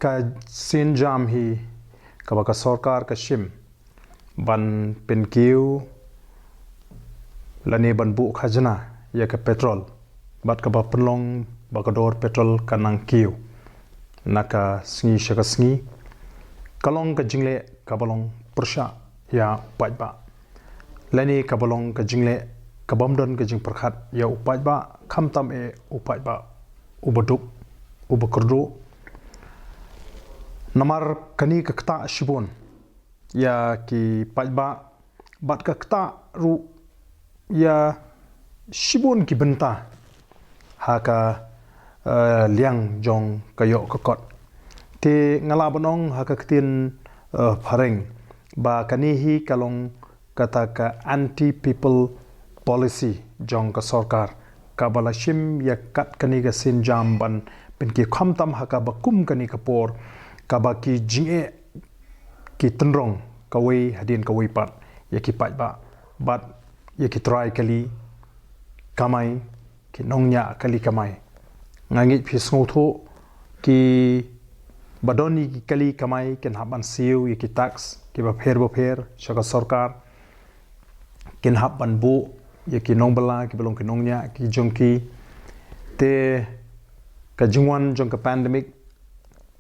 ka sin jam hi ka sarkar ka shim ban penkiu lani ban bu khajna ya ka petrol bat ka ba penlong ba ka dor petrol kanang kiu naka sngi shaka sngi kalong ka jingle ka balong persha ya pajba lani ka balong ka jingle ka bomdon ka jing perkhat ya upajba khamtam e upajba ubaduk ubakurdu namar kani ka kta shibon ya ki pajba bat ka kta ru ya shibon ki benta haka liang jong kayo kakot te ngala bonong haka ktin phareng ba kani hi kalong kata ka anti people policy jong ka sarkar ka balashim ya kat kani ka sin jam ban pen ki khamtam haka ba kum kani ka por ka ba ki jinge ki tenrong kawai hadin kawai pat ya ki pajba bat ya ki try kali kamai ki nongnya kali kamai ngangi phis ngotho ki badoni ki kali kamai ken haban siu ya ki tax ki ba pher shaka sarkar ken haban bu ya ki nongbala ki belong ki nongnya ki jongki te ka jingwan jong ka pandemic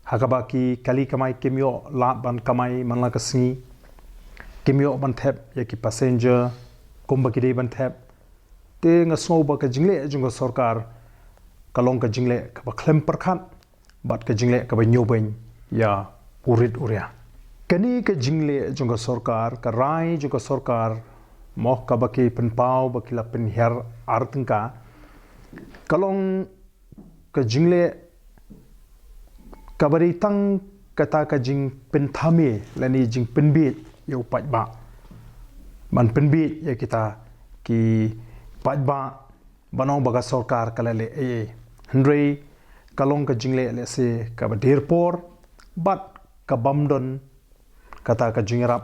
hakaba ki kali kamai kimyo la ban kamai manla ka sngi kimyo ban thep ya ki passenger komba ki ban thep te nga snow ba ka jingle jong ka sarkar kalong ka jingle ka ba klem perkhan bat ka jingle ka ba nyoben ya urit uria kani ka jingle jong ka sarkar ka rai jong ka sarkar moh ka ba ki penpau ba ki la pen her artengka kalong ka jingle kabari tang kata ka jing penthame lani jing penbit ya upajba man penbit ya kita ki pajba banong baga sarkar kalale e hendrei kalong ka jingle le se ka ba derpor bat ka bamdon kata ka jingrap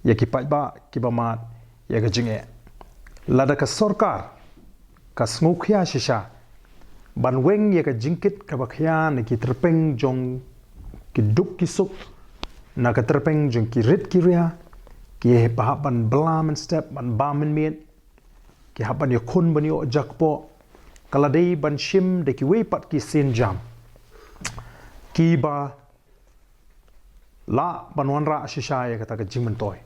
ya ki pajba ki bamat ya ka jinge lada ka sarkar ka smukhya shisha ban weng ya ka jingkit ka bakhya ne ki terpeng jong ki duk ki suk na ka terpeng jong ki rit ki ria ki pa ban blam step ban bamen miet ki haban ya khun ban yo jakpo kala dei ban shim de ki we pat ki sin jam ki ba la banwan ra shisha ya kata ka jingmen toy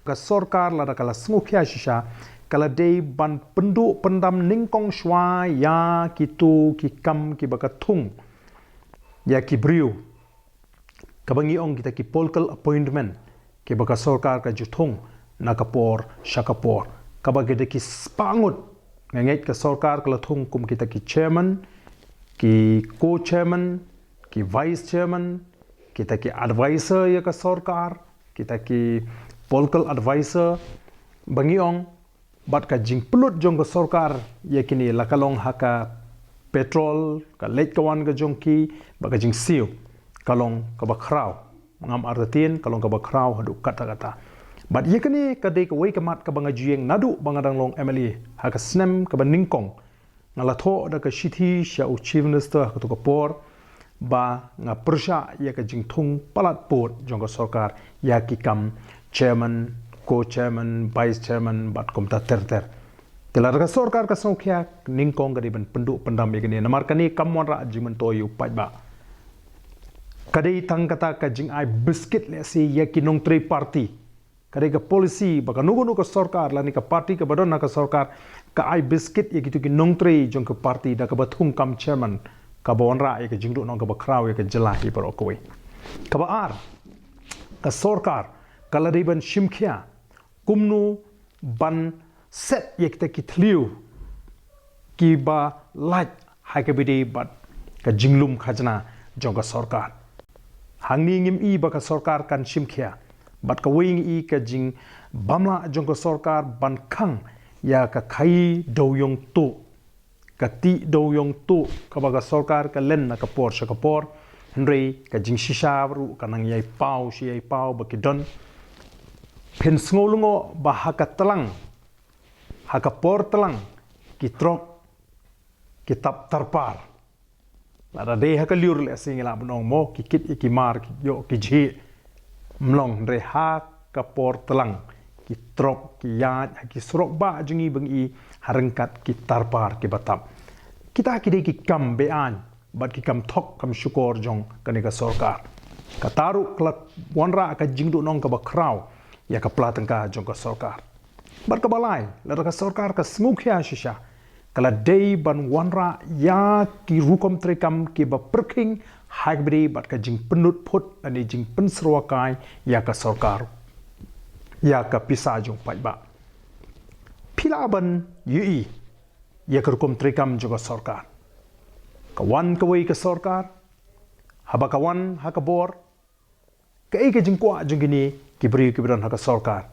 ka sarkar la da kala smukhya shisha kala dei ban pendu pendam ningkong shwa ya kitu ki kam ki baka thung ya ki briu kabangi ong kita ki political appointment ki baka sarkar ka juthung nakapor shakapor kabage de ki spangut nganget ka sarkar kala thung kum kita ki chairman ki co-chairman ki vice chairman kita ki advisor ya ka sarkar kita ki political advisor bangi ong bat ka jing pelut jong ka sarkar yakini lakalong haka petrol ka lek kawan ka jongki ba ka jing siu kalong ka ba kraw ngam ardatin kalong ka ba kraw hadu kata bat yakini ka de ka wei kamat ka banga jieng nadu banga danglong MLA haka snem ka ba ningkong ngala tho da ka shithi sha u chief minister ka to ka por ba nga persha ya ka jing thung palat pot jong ka sarkar ya ki kam chairman co-chairman, vice chairman, bat komta ter. Telar ka sarkar ka songkya ningkong ka ban pendu pendam igini namar kani kamwan ra jimen toyu pajba. Kadai tang kata ka jing ai biscuit le si yaki nong tri party. Kadai ka policy baka nugu ka sarkar lani ka party ka badon ka sarkar ka ai biscuit yaki tu ki nong tri jong ka party da ka bathung kam chairman ka bawan ra yaki jingdu nong ka ba kraw yaki jelahi par okoi. Ka ba ar ka sarkar kala dei ban shimkhya kumnu ban set yekta ki thliu ki ba laj hakabidi bat ka jinglum khajna jonga sarkar hangni ngim i ba ka sarkar kan shimkhya bat ka wing i ka jing bamla jonga sarkar ban khang ya ka khai doyong tu ka ti doyong tu ka ba ka sarkar ka len na ka por sha ka por hendrei ka jing shisha ru kanang yai pau shi yai pau ba ki don pen ngolungo ba haka telang haka por telang ki trok ki tap tarpar la de ha ka liur le singila bunong mo ki kit ki mar ki yo ki ji mlong re ha ka por telang ki trop ki ya ki srok ba jungi bengi harengkat ki tarpar ki batam kita ki de ki kam be an bat ki kam thok kam syukur jong kani ka sarkar ka taru klak wanra ka jingdu nong ka ba kraw ya ka platangka jong ka sarkar bat ka balai la ka sarkar ka smukya shisha kala day ban wanra ya ki rukom trekam ki ba perking hagbri bat ka jing penut put ani jing pensruakai ya ka sarkar ya ka pisa jong paiba pilaban yui ya ka rukom trekam jong ka sarkar kawan kawai ka sarkar haba kawan hakabor kai ka jing kwa jong gini kibri kibran haka sarkar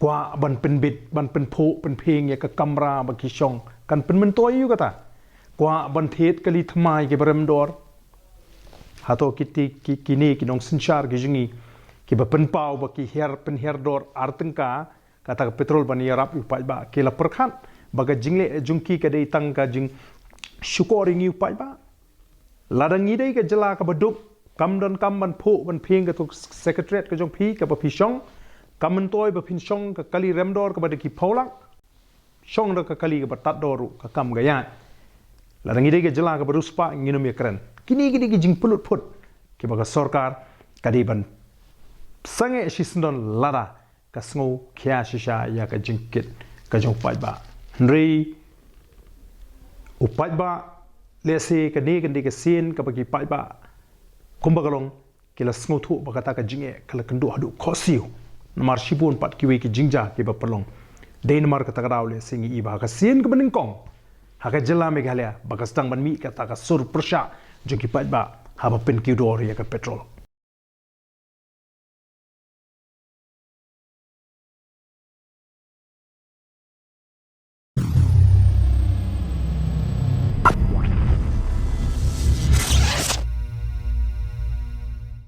kwa ban penbit ban penpho penpheng ya ka kamra ba ki shong kan penmentoy yu kata kwa ban thet kali thmai ke baram dor hato kiti ki kini ki nong sinchar ki jingi ki ba penpau ba ki her dor artengka kata petrol ban yarap upai ba ke la perkhan baga jingle jungki ka dei tang ka jing syukuring upai ba ladang ni dei ka jela ka baduk kam don kam ban pho ban pheng ka tu secretariat ka jong phi ka ba phi shong kamen toy ba phin shong ka kali remdor ka ba de ki pholak shong da ka kali ka ba tat doru ka kam ga ya la rangi de ga jela ka baruspa nginum ya kren kini ki jing pulut phut ki ba ka sarkar ka di ban sange shisndon lara ka sngo khya shisha ya ka jing kit ka jong pai ba nri upai ba le se ka ne kan de ka sin ka ba ki pai ba kumba kalong ki la sngo thu ba ka ta ka jinge kala kandu hadu khosiu namar shibun pat kiwi ki jingja ki ba perlong Denmark ka tagarawle singi iba ka sien ka baningkong haka jela meghalaya bakastang ban mi ka ta ka sur persha jo ki pat ba haba pen ki dor ya ka petrol